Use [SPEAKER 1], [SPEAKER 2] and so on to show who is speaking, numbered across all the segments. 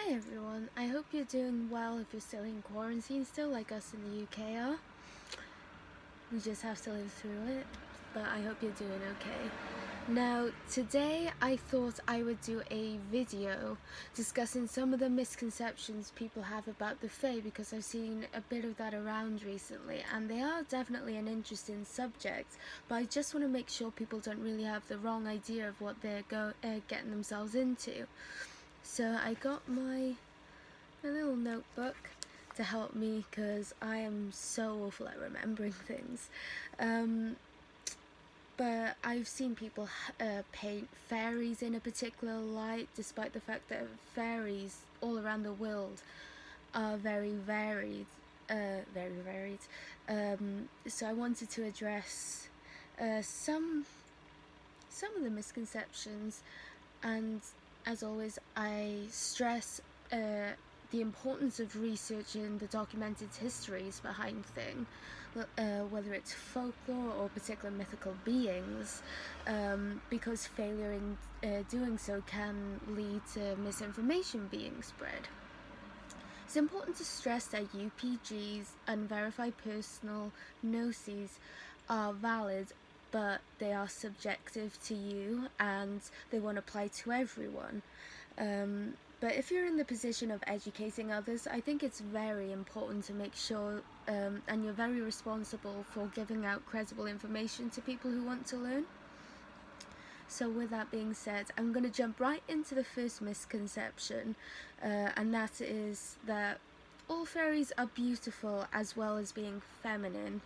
[SPEAKER 1] Hi everyone, I hope you're doing well if you're still in quarantine still like us in the UK are. We just have to live through it, but I hope you're doing okay. Now, today I thought I would do a video discussing some of the misconceptions people have about the Fae because I've seen a bit of that around recently and they are definitely an interesting subject, but I just want to make sure people don't really have the wrong idea of what they're getting themselves into. So I got my little notebook to help me because I am so awful at remembering things. But I've seen people paint fairies in a particular light, despite the fact that fairies all around the world are very varied. Very varied. So I wanted to address some of the misconceptions, and as always, I stress the importance of researching the documented histories behind things, whether it's folklore or particular mythical beings, because failure in doing so can lead to misinformation being spread. It's important to stress that UPGs, unverified personal gnosis, are valid, but they are subjective to you and they won't apply to everyone. But if you're in the position of educating others, I think it's very important to make sure, and you're very responsible for giving out credible information to people who want to learn. So with that being said, I'm going to jump right into the first misconception, and that is that all fairies are beautiful as well as being feminine.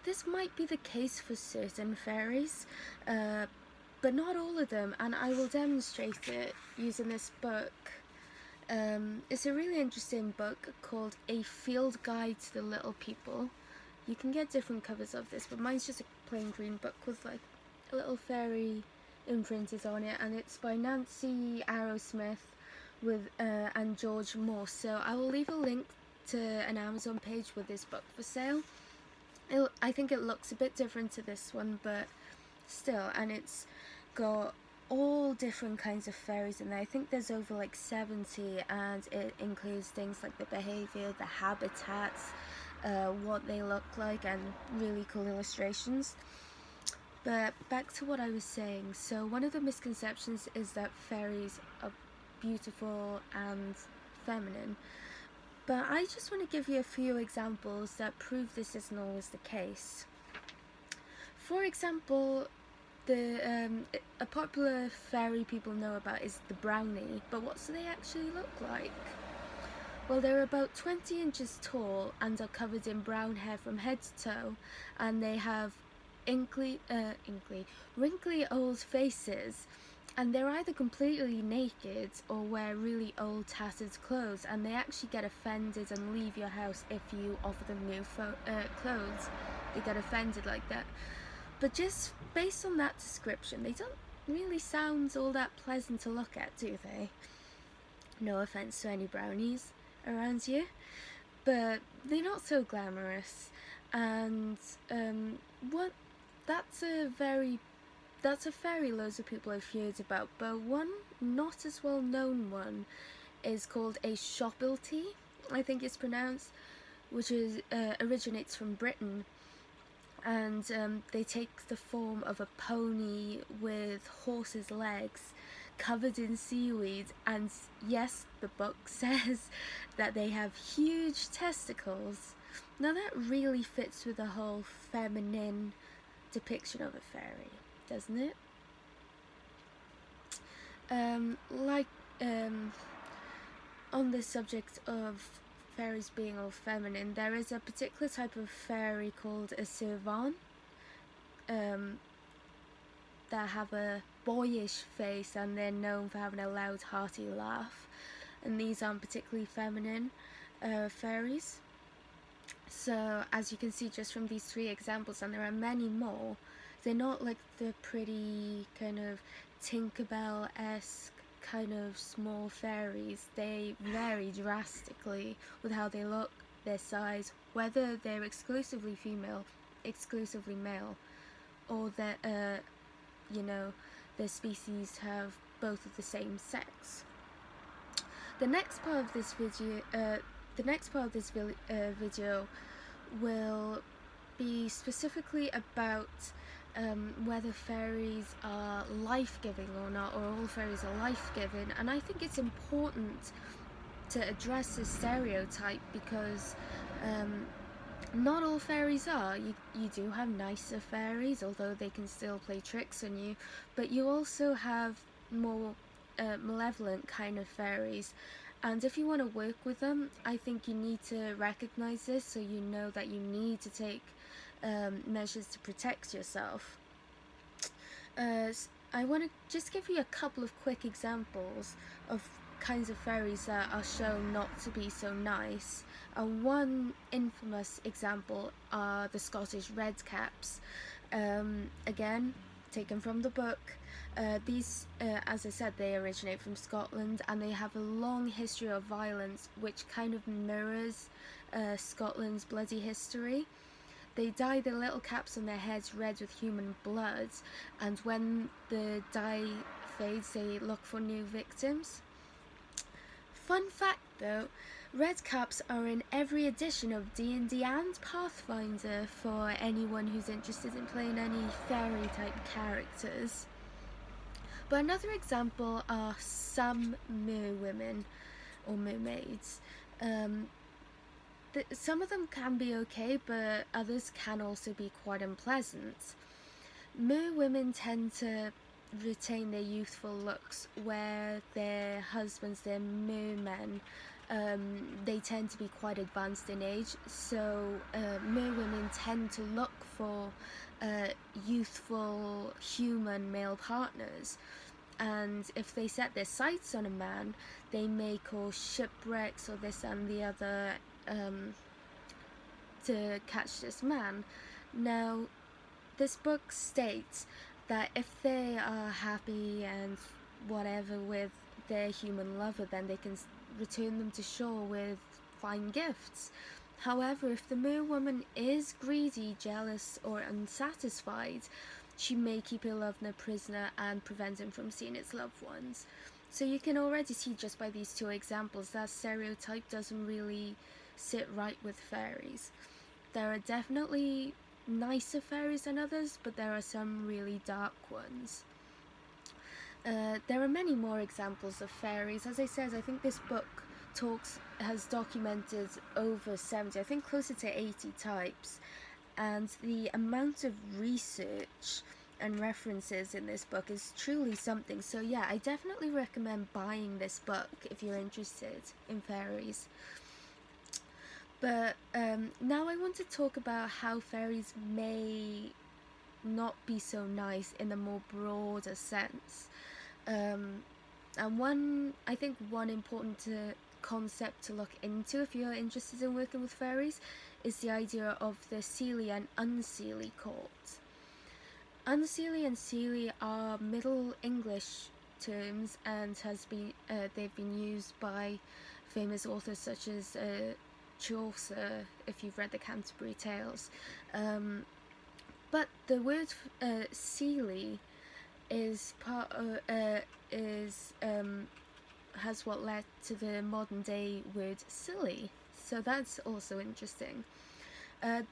[SPEAKER 1] This might be the case for certain fairies, but not all of them, and I will demonstrate it using this book. It's a really interesting book called A Field Guide to the Little People. You can get different covers of this, but mine's just a plain green book with like a little fairy imprinted on it, and it's by Nancy Arrowsmith with and George Morse. So I will leave a link to an Amazon page with this book for sale. I think it looks a bit different to this one, but still, and it's got all different kinds of fairies in there. I think there's over like 70, and it includes things like the behaviour, the habitats, what they look like, and really cool illustrations. But back to what I was saying. So one of the misconceptions is that fairies are beautiful and feminine. But I just want to give you a few examples that prove this isn't always the case. For example, a popular fairy people know about is the brownie, but what do they actually look like? Well, they're about 20 inches tall and are covered in brown hair from head to toe, and they have wrinkly old faces, and they're either completely naked or wear really old tattered clothes, and they actually get offended and leave your house if you offer them new clothes. They get offended like that. But just based on that description, they don't really sound all that pleasant to look at, do they? No offense to any brownies around you, but they're not so glamorous. And that's a fairy loads of people have heard about, but one not as well known one is called a Shobilty, I think it's pronounced, which originates from Britain, and they take the form of a pony with horse's legs covered in seaweed, and yes, the book says that they have huge testicles. Now that really fits with the whole feminine depiction of a fairy, doesn't it? Like on the subject of fairies being all feminine, there is a particular type of fairy called a servant, that have a boyish face, and they're known for having a loud, hearty laugh. And these aren't particularly feminine fairies. So as you can see just from these three examples, and there are many more, they're not like the pretty kind of Tinkerbell-esque kind of small fairies. They vary drastically with how they look, their size, whether they're exclusively female, exclusively male, or that their species have both of the same sex. The next part of this video will be specifically about whether fairies are life-giving or not, or all fairies are life-giving. And I think it's important to address this stereotype because not all fairies are. You do have nicer fairies, although they can still play tricks on you, but you also have more malevolent kind of fairies. And if you want to work with them, I think you need to recognize this so you know that you need to take measures to protect yourself. I want to just give you a couple of quick examples of kinds of fairies that are shown not to be so nice. And one infamous example are the Scottish redcaps. Again, taken from the book. These, as I said, they originate from Scotland, and they have a long history of violence which kind of mirrors Scotland's bloody history. They dye the little caps on their heads red with human blood, and when the dye fades, they look for new victims. Fun fact though, red caps are in every edition of D&D and Pathfinder for anyone who's interested in playing any fairy type characters. But another example are some merwomen or mermaids. Some of them can be okay, but others can also be quite unpleasant. Merwomen tend to retain their youthful looks, where their husbands, their mermen, they tend to be quite advanced in age, so merwomen tend to look for youthful human male partners, and if they set their sights on a man, they may cause shipwrecks or this and the other to catch this man. Now, this book states that if they are happy and whatever with their human lover, then they can return them to shore with fine gifts. However, if the merwoman is greedy, jealous, or unsatisfied, she may keep her lover prisoner and prevent him from seeing its loved ones. So you can already see just by these two examples that stereotype doesn't really sit right with fairies. There are definitely nicer fairies than others, but there are some really dark ones. There are many more examples of fairies. As I said, I think this book has documented over 70, I think closer to 80 types, and the amount of research and references in this book is truly something. So yeah, I definitely recommend buying this book if you're interested in fairies. But now I want to talk about how fairies may not be so nice in a more broader sense. And I think one important concept to look into if you're interested in working with fairies is the idea of the Uncie Li and Uncie Li court. Uncie Li and Uncie Li are Middle English terms, and they've been used by famous authors such as Chaucer, if you've read the Canterbury Tales. But the word Seelie is has what led to the modern day word silly. So that's also interesting. The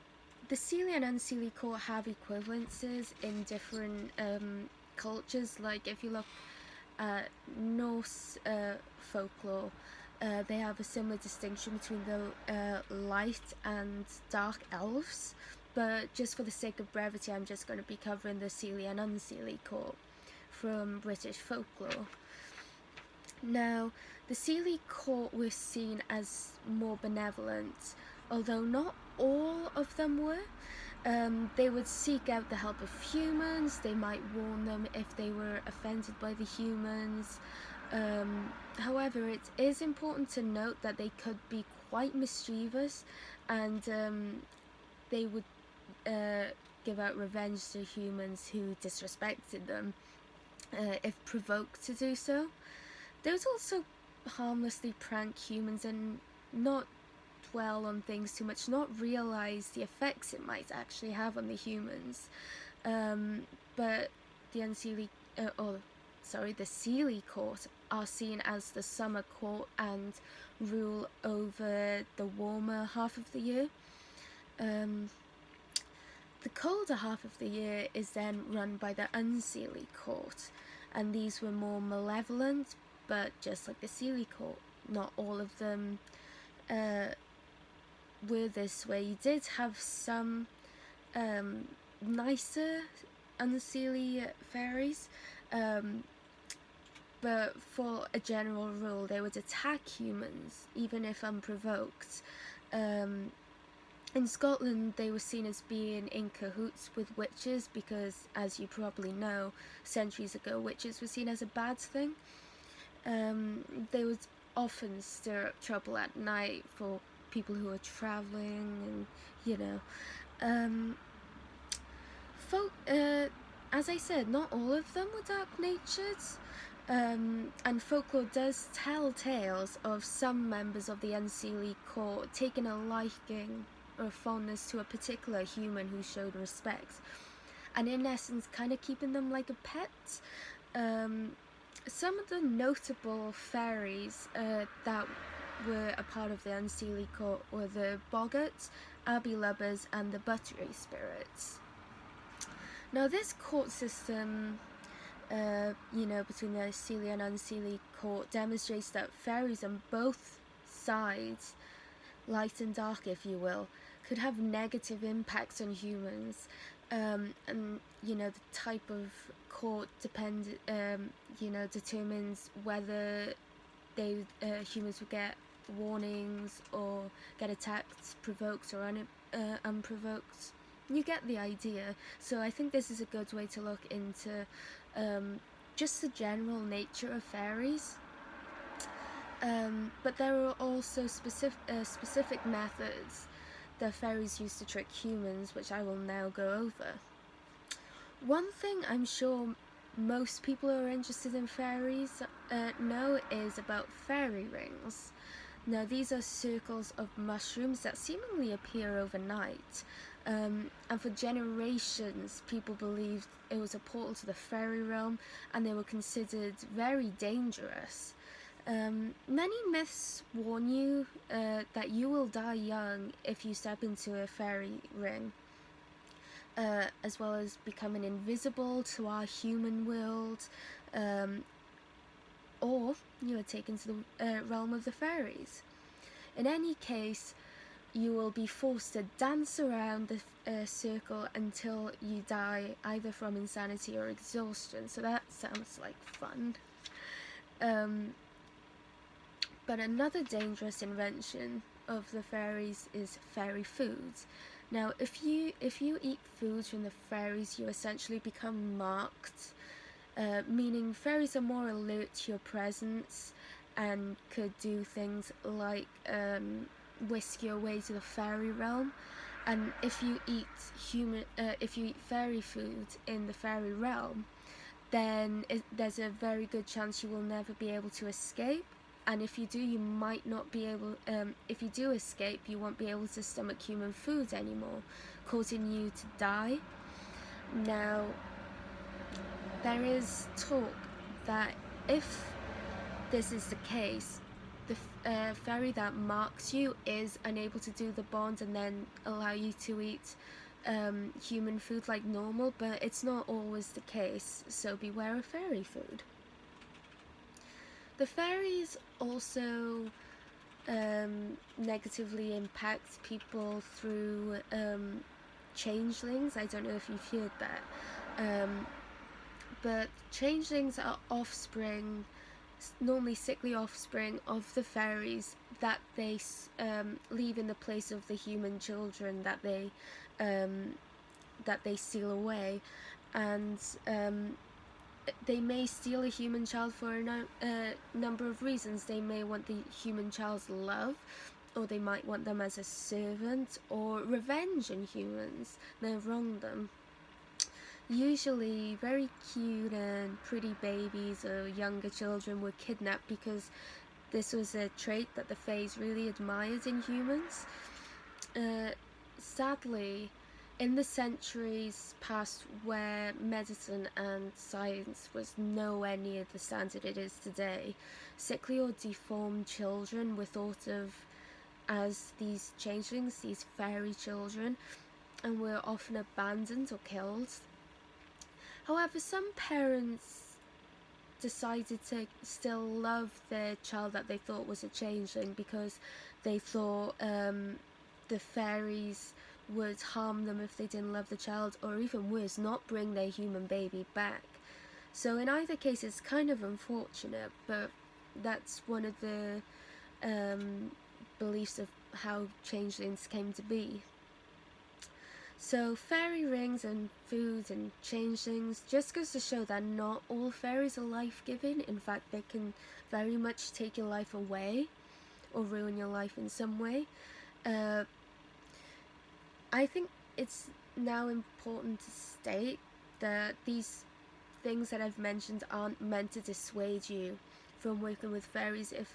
[SPEAKER 1] Uncie Li and Uncie Li court have equivalences in different cultures. Like if you look at Norse folklore, they have a similar distinction between the light and dark elves, but just for the sake of brevity, I'm just going to be covering the Uncie Li and Uncie Li court from British folklore. Now, the Uncie Li court was seen as more benevolent, although not all of them were. They would seek out the help of humans, they might warn them if they were offended by the humans. However, it is important to note that they could be quite mischievous, and they would give out revenge to humans who disrespected them if provoked to do so. They would also harmlessly prank humans and not dwell on things too much, not realise the effects it might actually have on the humans. But the Uncie Li, the Uncie Li court are seen as the summer court and rule over the warmer half of the year. The colder half of the year is then run by the Uncie Li court, and these were more malevolent, but just like the Li court, not all of them were this way. You did have some nicer Uncie Li fairies, but for a general rule they would attack humans even if unprovoked. In Scotland they were seen as being in cahoots with witches because, as you probably know, centuries ago witches were seen as a bad thing. They would often stir up trouble at night for people who are travelling, and as I said, not all of them were dark-natured, and folklore does tell tales of some members of the Uncie Li court taking a liking or fondness to a particular human who showed respect, and in essence kind of keeping them like a pet. Some of the notable fairies that were a part of the Uncie Li court were the boggarts, abbey lubbers, and the buttery spirits. Now this court system, between the Uncie Li and Uncie Li court, demonstrates that fairies on both sides, light and dark if you will, could have negative impacts on humans, and the type of court determines whether humans will get warnings or get attacked, provoked or unprovoked. You get the idea. So I think this is a good way to look into just the general nature of fairies. But there are also specific methods that fairies use to trick humans, which I will now go over. One thing I'm sure most people who are interested in fairies know is about fairy rings. Now these are circles of mushrooms that seemingly appear overnight, and for generations people believed it was a portal to the fairy realm, and they were considered very dangerous. Many myths warn you that you will die young if you step into a fairy ring, as well as becoming invisible to our human world, or you are taken to the realm of the fairies. In any case, you will be forced to dance around the circle until you die, either from insanity or exhaustion, so that sounds like fun. But another dangerous invention of the fairies is fairy foods. Now, if you eat foods from the fairies, you essentially become marked, meaning fairies are more alert to your presence and could do things like whisk you away to the fairy realm. And if you eat fairy food in the fairy realm, then there's a very good chance you will never be able to escape. And if you do, you might not be able. If you do escape, you won't be able to stomach human food anymore, causing you to die. Now, there is talk that if this is the case, the fairy that marks you is unable to do the bond and then allow you to eat human food like normal, but it's not always the case, so beware of fairy food. The fairies also negatively impact people through changelings. I don't know if you've heard that, but changelings are offspring, normally sickly offspring of the fairies that they leave in the place of the human children that they steal away, and they may steal a human child for a number of reasons. They may want the human child's love, or they might want them as a servant, or revenge on humans. They've wronged them. Usually very cute and pretty babies or younger children were kidnapped because this was a trait that the Faes really admired in humans. Sadly, in the centuries past, where medicine and science was nowhere near the standard it is today, sickly or deformed children were thought of as these changelings, these fairy children, and were often abandoned or killed. However, some parents decided to still love their child that they thought was a changeling, because they thought the fairies would harm them if they didn't love the child, or even worse, not bring their human baby back. So in either case, it's kind of unfortunate, but that's one of the beliefs of how changelings came to be. So fairy rings and food and changelings just goes to show that not all fairies are life-giving. In fact, they can very much take your life away or ruin your life in some way. I think it's now important to state that these things that I've mentioned aren't meant to dissuade you from working with fairies if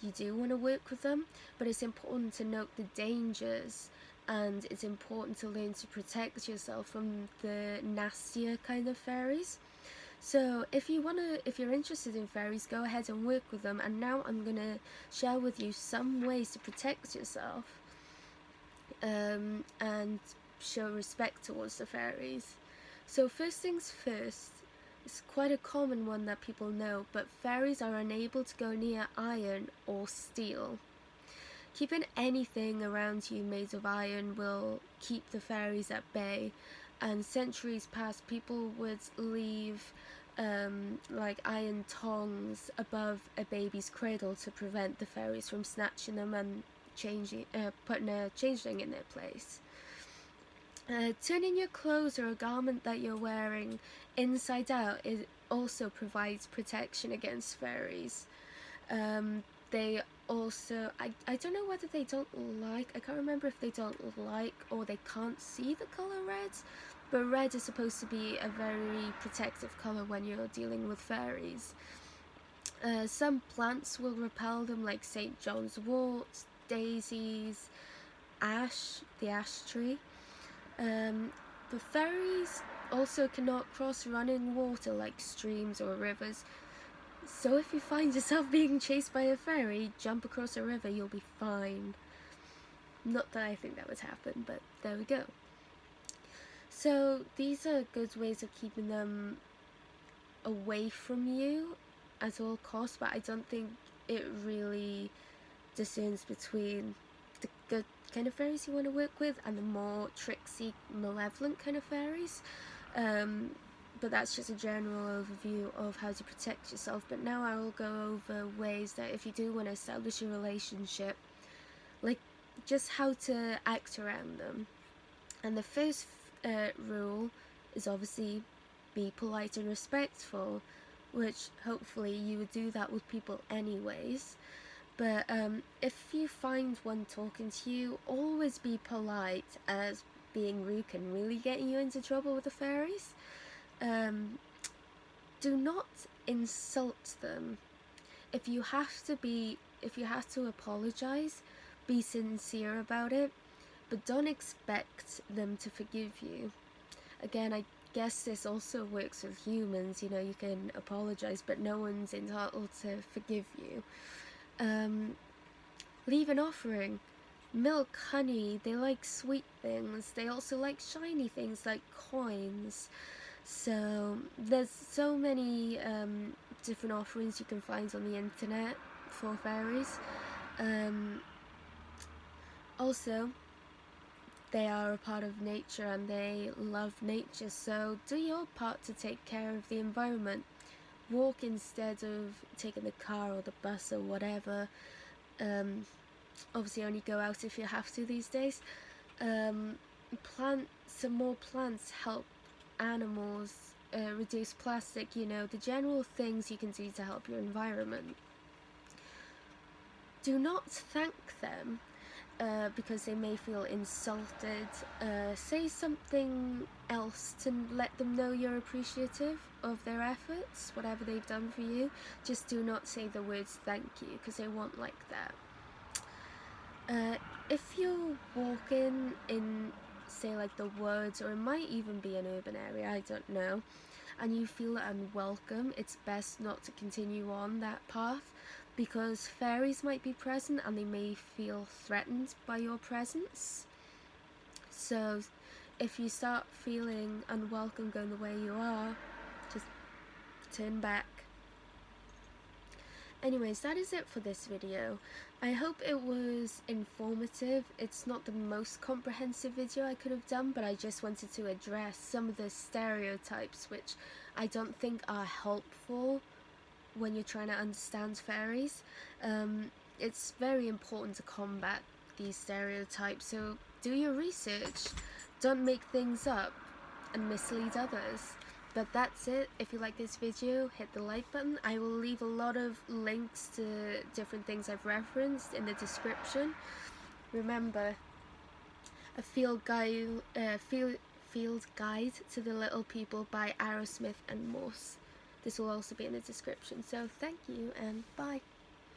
[SPEAKER 1] you do want to work with them, but it's important to note the dangers, and it's important to learn to protect yourself from the nastier kind of fairies. So if you're interested in fairies, go ahead and work with them. And now I'm gonna share with you some ways to protect yourself and show respect towards the fairies. So first things first, it's quite a common one that people know, but fairies are unable to go near iron or steel. Keeping anything around you made of iron will keep the fairies at bay, and centuries past, people would leave like iron tongs above a baby's cradle to prevent the fairies from snatching them and putting a changeling in their place. Turning your clothes or a garment that you're wearing inside out also provides protection against fairies. They also, I don't know whether they don't like, I can't remember if they don't like or they can't see the colour red, but red is supposed to be a very protective colour when you're dealing with fairies. Some plants will repel them, like St. John's wort, daisies, ash, the ash tree. The fairies also cannot cross running water like streams or rivers. So if you find yourself being chased by a fairy, jump across a river, you'll be fine. Not that I think that would happen, but there we go. So these are good ways of keeping them away from you at all costs, but I don't think it really discerns between the good kind of fairies you want to work with and the more tricksy, malevolent kind of fairies. But that's just a general overview of how to protect yourself. But now I will go over ways that if you do want to establish a relationship, like just how to act around them. And the first rule is obviously be polite and respectful, which hopefully you would do that with people anyways. But if you find one talking to you, always be polite, as being rude can really get you into trouble with the fairies. Do not insult them. If you have to apologize, be sincere about it, but don't expect them to forgive you. Again, I guess this also works with humans, you know, you can apologize, but no one's entitled to forgive you. Leave an offering. Milk, honey, they like sweet things. They also like shiny things like coins. So there's so many different offerings you can find on the internet for fairies. Also, they are a part of nature and they love nature, so do your part to take care of the environment. Walk instead of taking the car or the bus or whatever. Obviously only go out if you have to these days. Plant some more plants, help animals, reduce plastic, you know, the general things you can do to help your environment. Do not thank them because they may feel insulted. Say something else to let them know you're appreciative of their efforts, whatever they've done for you. Just do not say the words thank you, because they won't like that. If you're walking in say like the woods, or it might even be an urban area, I don't know, and you feel unwelcome, it's best not to continue on that path, because fairies might be present and they may feel threatened by your presence. So if you start feeling unwelcome going the way you are, just turn back. Anyways, that is it for this video. I hope it was informative. It's not the most comprehensive video I could have done, but I just wanted to address some of the stereotypes which I don't think are helpful when you're trying to understand fairies. It's very important to combat these stereotypes, so do your research. Don't make things up and mislead others. But that's it. If you like this video, hit the like button. I will leave a lot of links to different things I've referenced in the description. Remember, a field guide to the Little People by Arrowsmith and Morse. This will also be in the description. So thank you and bye.